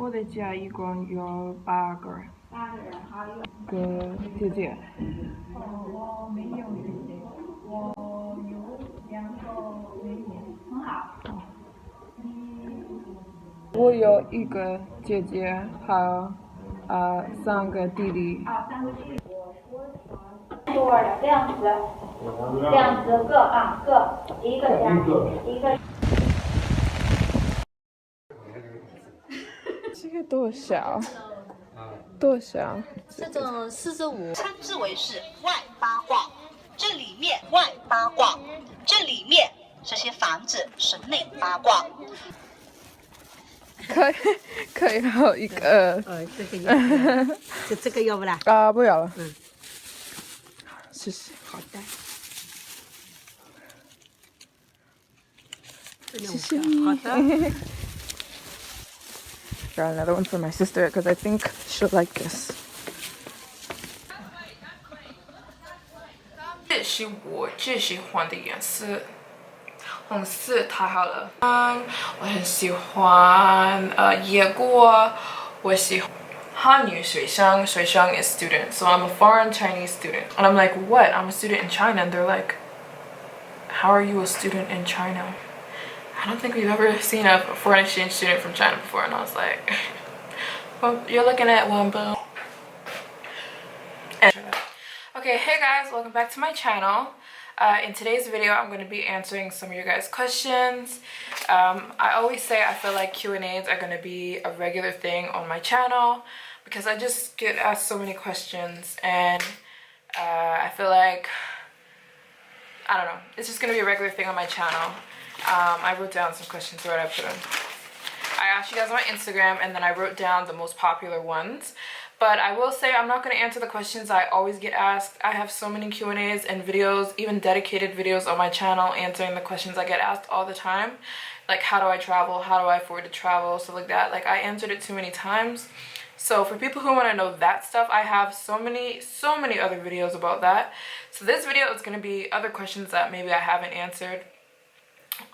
我的家一共有8个人。8个人，好，有个姐姐。我没有姐姐，我有2个妹妹，很好。我有1个姐姐，还有3个弟弟。3个弟弟。多了，这样子各一个家一个。这个多小？多小？这种45，称之为是外八卦。这里面外八卦，这里面这些房子是内八卦。可以好一个。这个要，这个要不啦？不要了。谢谢。好的。谢谢你。好的。Got another one for my sister because I think she'll like this. 这是我最喜欢的颜色，红色太好了。我很喜欢野果，我喜欢汉语水上is student, so I'm a foreign Chinese student. And I'm like, what? I'm a student in China. And they're like, how are you a student in China? I don't think we've ever seen a foreign exchange student from China before. And I was like, well, you're looking at one, boo. Okay, hey guys, welcome back to my channel. In today's video, I'm going to be answering some of your guys' questions. I always say I feel like Q&As are going to be a regular thing on my channel because I just get asked so many questions, and I feel like, I don't know, it's just going to be a regular thing on my channel. I wrote down some questions. Where did I put them? I asked you guys on my Instagram, and then I wrote down the most popular ones. But I will say I'm not going to answer the questions I always get asked. I have so many Q&As and videos, even dedicated videos on my channel answering the questions I get asked all the time. Like, how do I travel? How do I afford to travel? Stuff like that. Like, I answered it too many times. So for people who want to know that stuff, I have so many other videos about that. So this video is going to be other questions that maybe I haven't answered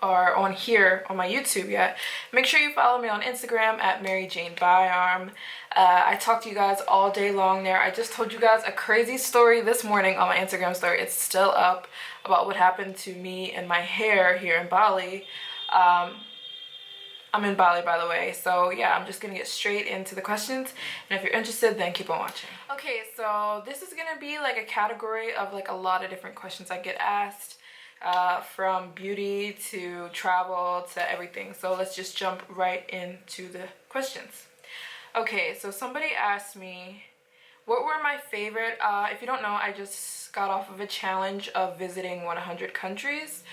or on here on my YouTube yet. Make sure you follow me on Instagram at Maryjane Byarm. I talk to you guys all day long there. I just told you guys a crazy story this morning on my Instagram story. It's still up about what happened to me and my hair here in Bali. I'm in Bali, by the way, so yeah, I'm just gonna get straight into the questions, and if you're interested, then keep on watching. Okay, so this is gonna be like a category of like a lot of different questions I get asked. From beauty to travel to everything. So let's just jump right into the questions. Okay, so somebody asked me, what were my favorite, if you don't know, I just got off of a challenge of visiting 100 countries,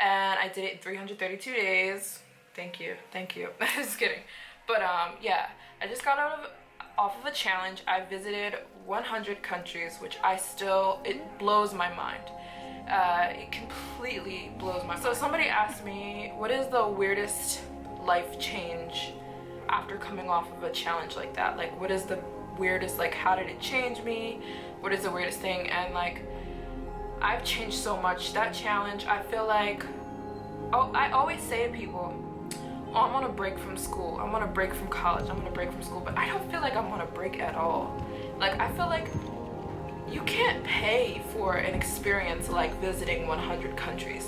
and I did it in 332 days. Thank you. Just kidding. But yeah, I just got off of a challenge. I visited 100 countries, which it blows my mind. It completely blows my mind. So somebody asked me, what is the weirdest life change after coming off of a challenge like that? Like, what is the weirdest, like, how did it change me? What is the weirdest thing? And like, I've changed so much. That challenge, I feel like, I always say to people, oh, I'm on a break from school, I'm on a break from college, I'm on a break from school, but I don't feel like I'm on a break at all. Like, I feel like you can't pay for an experience like visiting 100 countries.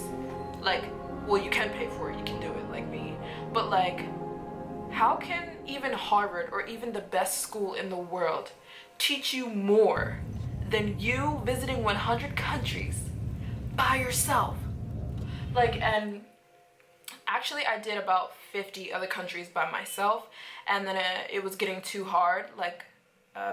Like, well, you can pay for it, you can do it like me, but like, how can even Harvard or even the best school in the world teach you more than you visiting 100 countries by yourself? Like, and actually I did about 50 other countries by myself, and then it was getting too hard, like,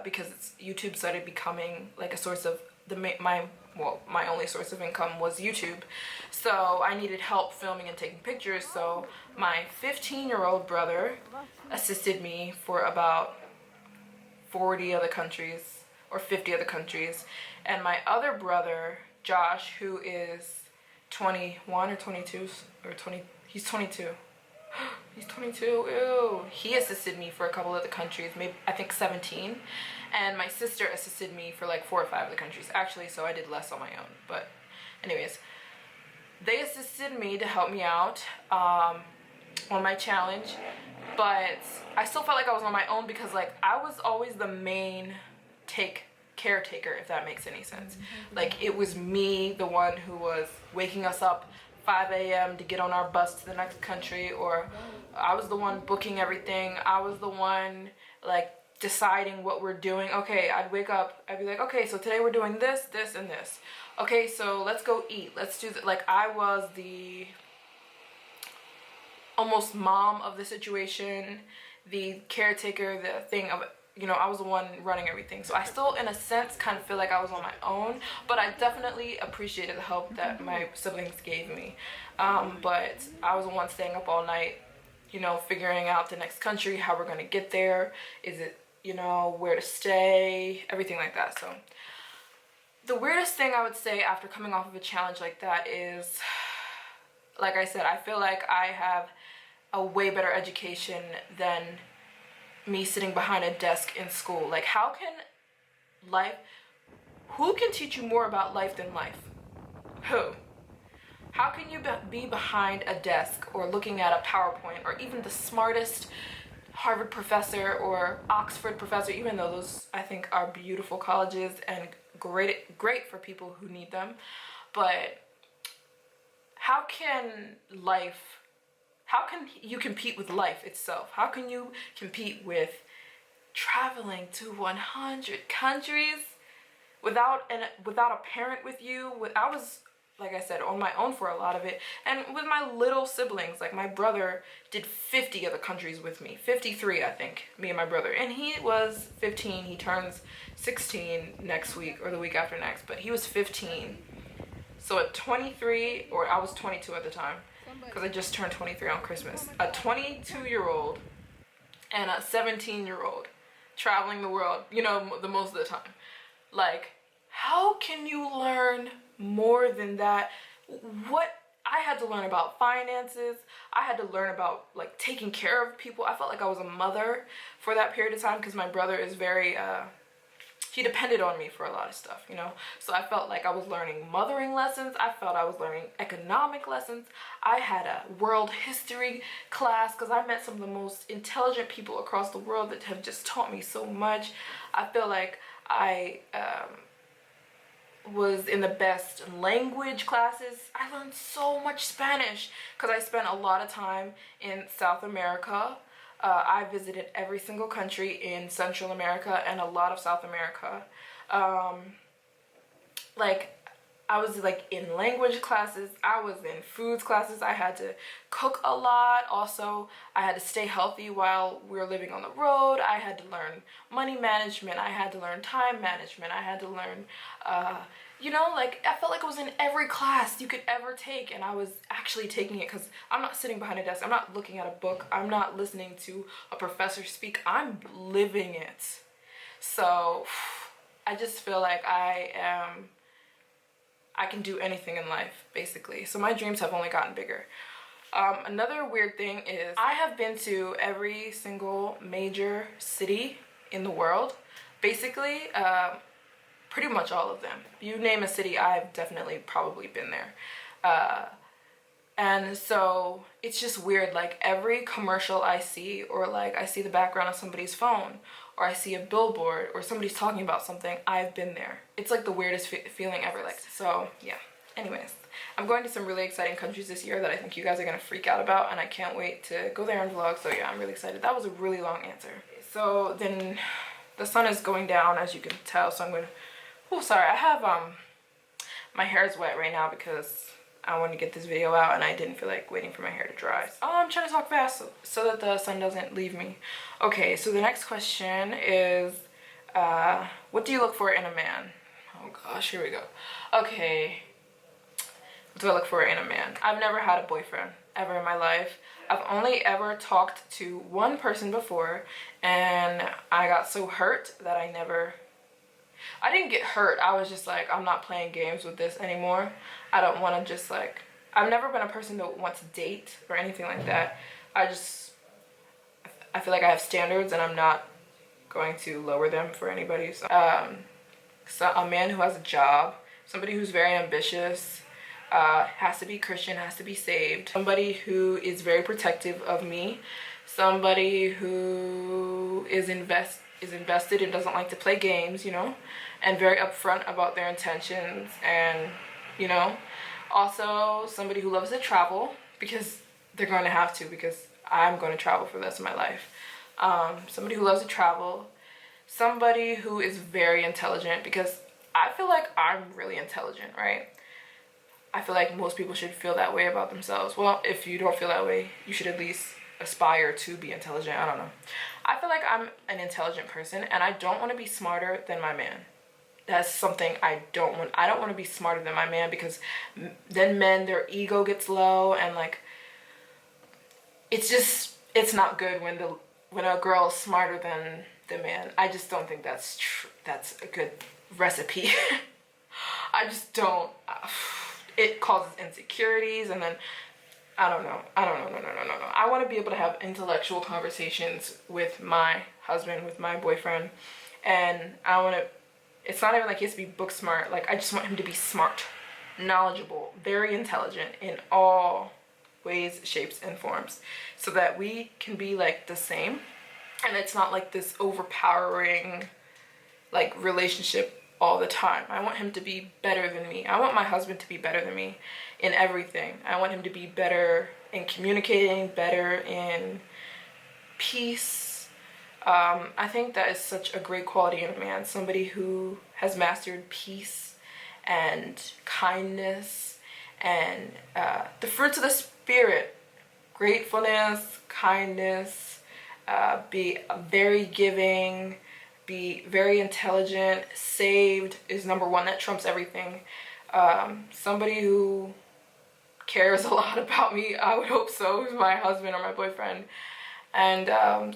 because YouTube started becoming like a source of my only source of income was YouTube. So I needed help filming and taking pictures, so my 15-year-old brother assisted me for about 40 other countries or 50 other countries, and my other brother Josh, who is 21 or 22 or 20, he's 22. He's 22, ew. He assisted me for a couple of the countries, maybe I think 17, and my sister assisted me for like 4 or 5 of the countries actually, so I did less on my own. But anyways, they assisted me to help me out. on my challenge, but I still felt like I was on my own because like I was always the main caretaker, if that makes any sense. Like it was me, the one who was waking us up 5 a.m. to get on our bus to the next country, or I was the one booking everything. I was the one like deciding what we're doing. Okay, I'd wake up, I'd be like, okay, so today we're doing this, this, and this. Okay, so let's go eat. Let's do that. Like I was the almost mom of the situation, the caretaker, the thing of, you know, I was the one running everything. So I still, in a sense, kind of feel like I was on my own, but I definitely appreciated the help that my siblings gave me. But I was the one staying up all night, you know, figuring out the next country, how we're gonna get there. Is it, you know, where to stay, everything like that. So the weirdest thing I would say after coming off of a challenge like that is, like I said, I feel like I have a way better education than me sitting behind a desk in school. Like who can teach you more about life than life? Who? How can you be behind a desk or looking at a PowerPoint, or even the smartest Harvard professor or Oxford professor, even though those I think are beautiful colleges and great for people who need them, but how can you compete with life itself? How can you compete with traveling to 100 countries without a parent with you? I was, like I said, on my own for a lot of it, and with my little siblings. Like my brother did 50 of the countries with me, 53 I think, me and my brother, and he was 15. He turns 16 next week or the week after next, but he was 15. So at 23, or I was 22 at the time, because I just turned 23 on Christmas, a 22-year-old and a 17-year-old traveling the world, you know, the most of the time. Like, how can you learn more than that? What I had to learn about finances, I had to learn about like taking care of people. I felt like I was a mother for that period of time because my brother is very he depended on me for a lot of stuff, you know. So I felt like I was learning mothering lessons. I felt I was learning economic lessons. I had a world history class because I met some of the most intelligent people across the world that have just taught me so much. I feel like I was in the best language classes. I learned so much Spanish because I spent a lot of time in South America. I visited every single country in Central America and a lot of South America. Like I was like in language classes, I was in foods classes, I had to cook a lot. Also, I had to stay healthy while we were living on the road. I had to learn money management, I had to learn time management, I had to learn, you know, like I felt like I was in every class you could ever take, and I was actually taking it because I'm not sitting behind a desk, I'm not looking at a book, I'm not listening to a professor speak, I'm living it. So I just feel like I can do anything in life, basically. So my dreams have only gotten bigger. Another weird thing is I have been to every single major city in the world, basically. Pretty much all of them. You name a city, I've definitely probably been there. And so it's just weird, like every commercial I see, or like I see the background of somebody's phone, or I see a billboard, or somebody's talking about something, I've been there. It's like the weirdest feeling ever. Like, so yeah. Anyways, I'm going to some really exciting countries this year that I think you guys are gonna freak out about, and I can't wait to go there and vlog. So yeah, I'm really excited. That was a really long answer. So then the sun is going down, as you can tell, so I'm gonna, oh sorry, I have my hair is wet right now because I want to get this video out and I didn't feel like waiting for my hair to dry. Oh, I'm trying to talk fast so that the sun doesn't leave me. Okay, so the next question is, what do you look for in a man? Oh gosh, here we go. Okay, what do I look for in a man? I've never had a boyfriend ever in my life. I've only ever talked to one person before, and I got so hurt that I didn't get hurt. I was just like, I'm not playing games with this anymore. I don't want to just like, I've never been a person that wants to date or anything like that. I feel like I have standards and I'm not going to lower them for anybody. So a man who has a job, somebody who's very ambitious, has to be Christian, has to be saved. Somebody who is very protective of me. Somebody who is invested and doesn't like to play games, you know, and very upfront about their intentions. And, you know, also somebody who loves to travel, because they're going to have to, because I'm going to travel for the rest of my life. Somebody who loves to travel. Somebody who is very intelligent, because I feel like I'm really intelligent, right? I feel like most people should feel that way about themselves. Well, if you don't feel that way, you should at least aspire to be intelligent. I don't know. I feel like I'm an intelligent person, and I don't want to be smarter than my man. That's something I don't want. I don't want to be smarter than my man, because then men, their ego gets low, and like, it's not good when a girl is smarter than the man. I just don't think that's a good recipe. I just don't. It causes insecurities, and then I don't know. No. I want to be able to have intellectual conversations with my husband, with my boyfriend, and I want to. It's not even like he has to be book smart. Like, I just want him to be smart, knowledgeable, very intelligent in all ways, shapes, and forms, so that we can be like the same, and it's not like this overpowering like relationship all the time. I want him to be better than me. I want my husband to be better than me in everything. I want him to be better in communicating, better in peace. I think that is such a great quality in a man, somebody who has mastered peace and kindness and the fruits of the spirit: gratefulness, kindness, be very giving, be very intelligent, saved is number one. That trumps everything. Somebody who cares a lot about me, I would hope so, is my husband or my boyfriend. And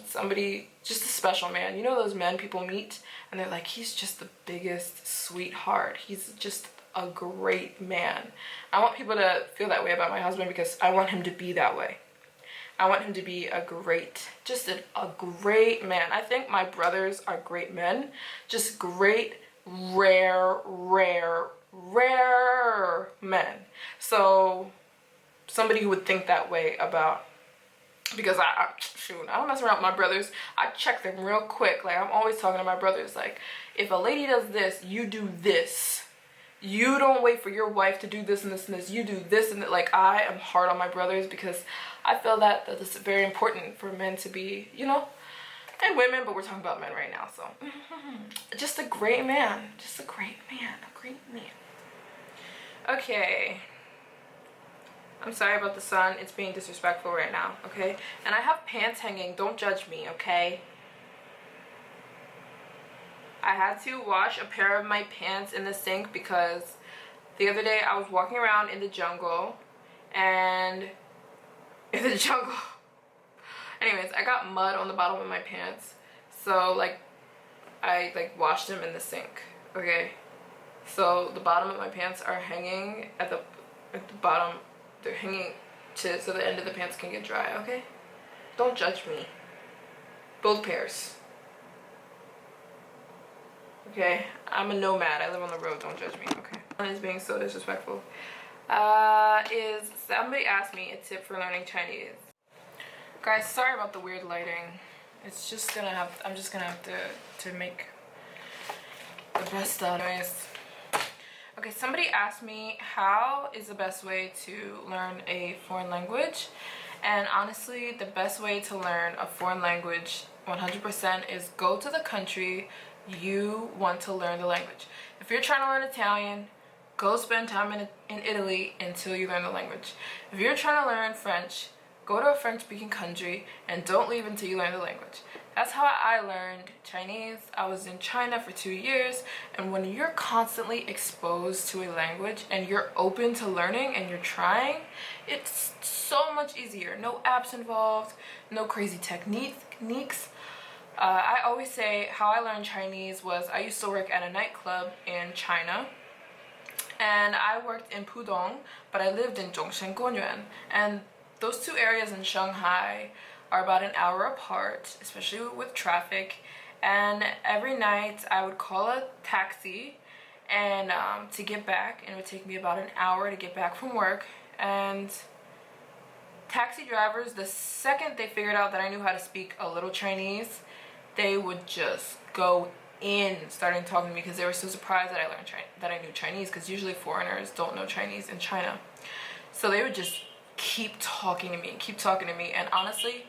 somebody, just a special man. You know those men people meet and they're like, he's just the biggest sweetheart. He's just a great man. I want people to feel that way about my husband, because I want him to be that way. I want him to be a great man. I think my brothers are great men. Just great, rare men. So somebody who would think that way about, because I don't mess around with my brothers. I check them real quick. Like, I'm always talking to my brothers, like, if a lady does this, you do this. You don't wait for your wife to do this and this and this. You do this and that. Like, I am hard on my brothers, because I feel that it's very important for men to be, you know, and women, but we're talking about men right now. So just a great man. Just a great man. A great man. Okay. I'm sorry about the sun. It's being disrespectful right now, okay? And I have pants hanging. Don't judge me, okay? I had to wash a pair of my pants in the sink because the other day I was walking around in the jungle, and anyways, I got mud on the bottom of my pants. So like, I like washed them in the sink, okay? So the bottom of my pants are hanging at the bottom. They're hanging so the end of the pants can get dry, okay? Don't judge me. Both pairs. Okay, I'm a nomad. I live on the road. Don't judge me. Okay. One is being so disrespectful. Is somebody asked me a tip for learning Chinese. Guys, sorry about the weird lighting. It's just gonna have. I'm just gonna have to make the best out of it. Okay, somebody asked me how is the best way to learn a foreign language, and honestly, the best way to learn a foreign language 100% is go to the country you want to learn the language. If you're trying to learn Italian, go spend time in Italy until you learn the language. If you're trying to learn French, go to a French-speaking country and don't leave until you learn the language. That's how I learned Chinese. I was in China for 2 years, and when you're constantly exposed to a language and you're open to learning and you're trying, it's so much easier. No apps involved, no crazy techniques. I always say how I learned Chinese was I used to work at a nightclub in China, and I worked in Pudong, but I lived in Zhongshan, Gonyuan, and those two areas in Shanghai are about an hour apart, especially with traffic. And every night I would call a taxi and to get back, and it would take me about an hour to get back from work. And taxi drivers, the second they figured out that I knew how to speak a little Chinese, they would just go in starting talking to me because they were so surprised that I knew Chinese, because usually foreigners don't know Chinese in China. So they would just keep talking to me, and honestly,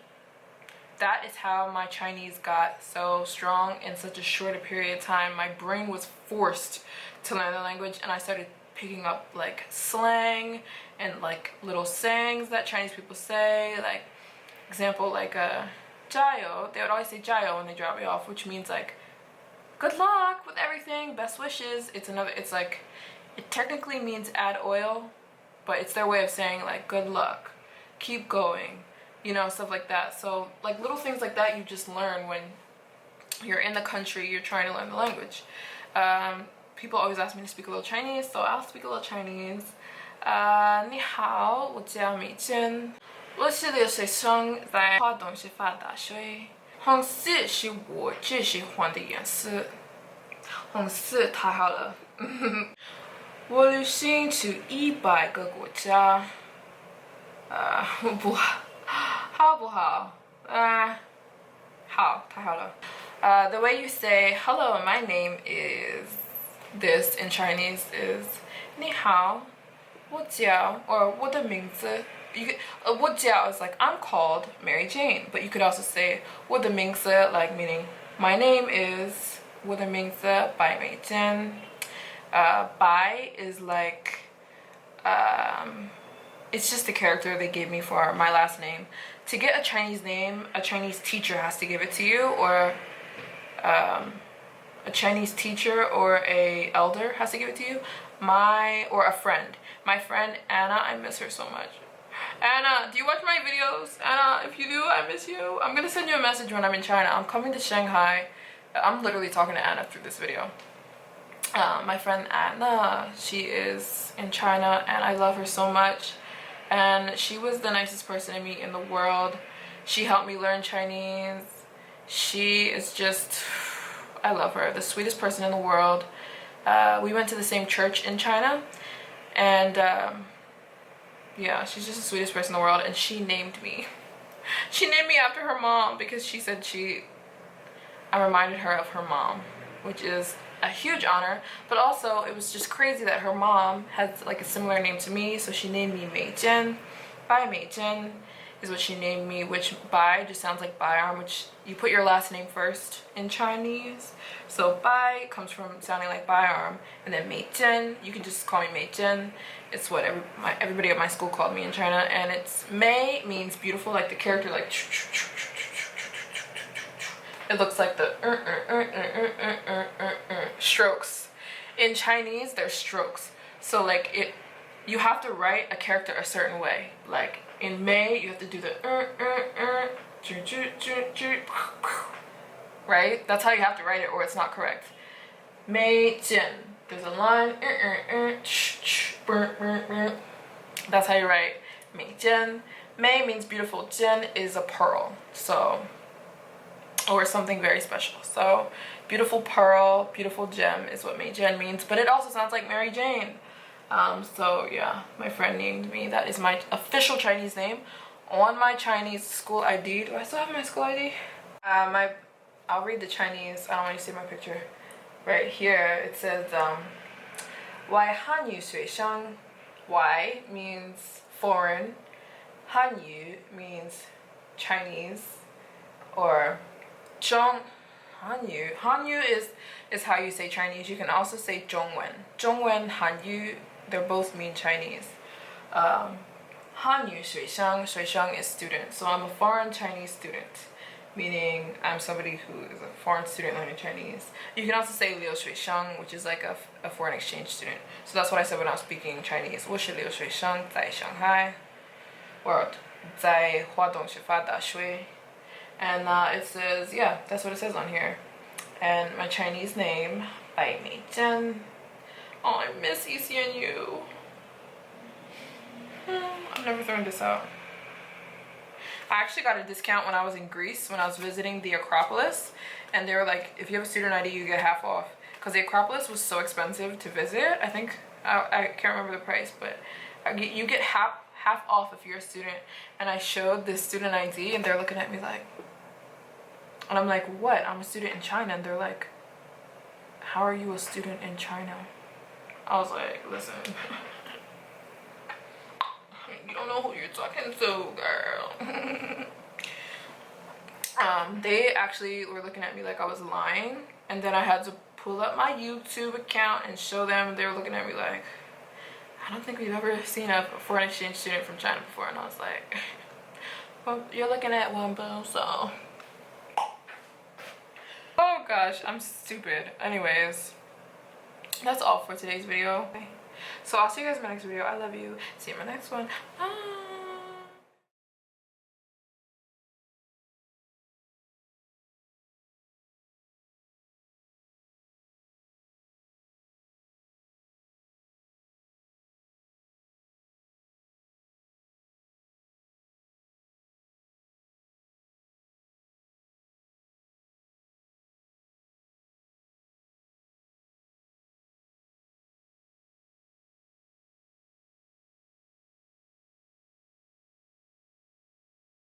that is how my Chinese got so strong in such a short period of time. My brain was forced to learn the language, and I started picking up like slang and like little sayings that Chinese people say. Like, example, like 加油, they would always say 加油when they drop me off, which means like good luck with everything, best wishes. It's like, it technically means add oil, but it's their way of saying like good luck, keep going, you know, stuff like that. So like little things like that you just learn when you're in the country, you're trying to learn the language. People always ask me to speak a little Chinese, so I'll speak a little Chinese. 你好，我叫美珍，我是留学生，在华东师范大学。红色是我最喜欢的颜色，红色太好了。我旅行去100个国家，不好，好不好？好，太好了。The way you say hello, my name is this in Chinese is 你好，我叫 or 我的名字。You could, 我叫 is like I'm called Maryjane, but you could also say 我的名字 like meaning my name is 我的名字 by Maryjane. By is like it's just the character they gave me for my last name. To get a Chinese name, a Chinese teacher has to give it to you, or a Chinese teacher or a elder has to give it to you. Or a friend. My friend Anna, I miss her so much. Anna, do you watch my videos? Anna, if you do, I miss you. I'm gonna send you a message when I'm in China. I'm coming to Shanghai. I'm literally talking to Anna through this video. My friend Anna, she is in China, and I love her so much. And she was the nicest person to meet in the world. She helped me learn Chinese. She is just, I love her, the sweetest person in the world. We went to the same church in China, and yeah, she's just the sweetest person in the world. And she named me. She named me after her mom because she said I reminded her of her mom, which is a huge honor. But also, it was just crazy that her mom has like a similar name to me, so she named me Maryjane. Maryjane is what she named me, which Bai just sounds like Byarm, which you put your last name first in Chinese. So Bai comes from sounding like Byarm, and then Maryjane, you can just call me Maryjane. It's what everybody at my school called me in China, and it's Mei means beautiful, like the character, like it looks like the strokes. In Chinese, there's strokes. So like you have to write a character a certain way. Like in May, you have to do the right? That's how you have to write it, or it's not correct. Maryjane. There's a line. That's how you write Maryjane. Mei means beautiful. Jane is a pearl. So, or something very special. So, beautiful pearl, beautiful gem is what Maryjane means. But it also sounds like Maryjane. So yeah, my friend named me. That is my official Chinese name on my Chinese school ID. Do I still have my school ID? I'll read the Chinese. I don't want you to see my picture. Right here it says 外汉语学生. Wai means foreign. Hanyu means Chinese, or Zhong. Hanyu is how you say Chinese. You can also say Zhongwen. Zhongwen, Hanyu, they both mean Chinese. Hanyu 学生, 学生 is student. So I'm a foreign Chinese student, meaning I'm somebody who is a foreign student learning Chinese. You can also say 留学生, which is like a foreign exchange student. So that's what I said when I was speaking Chinese. 我是留学生在上海, or 在华东师范大学. And it says, yeah, that's what it says on here. And my Chinese name, by Maryjane. Oh, I miss ECNU. I'm never throwing this out. I actually got a discount when I was in Greece, when I was visiting the Acropolis. And they were like, if you have a student ID, you get half off. because the Acropolis was so expensive to visit. I think I can't remember the price, but you get half off if you're a student. And I showed this student ID and they're looking at me like, and I'm like, what? I'm a student in China. And they're like, how are you a student in China? I was like, listen, you don't know who you're talking to, girl. They actually were looking at me like I was lying, and then I had to pull up my YouTube account and show them, and they were looking at me like, I don't think we've ever seen a foreign exchange student from China before. And I was like, well, you're looking at one, boo, so. Oh gosh, I'm stupid. Anyways, that's all for today's video. So I'll see you guys in my next video. I love you. See you in my next one. Bye.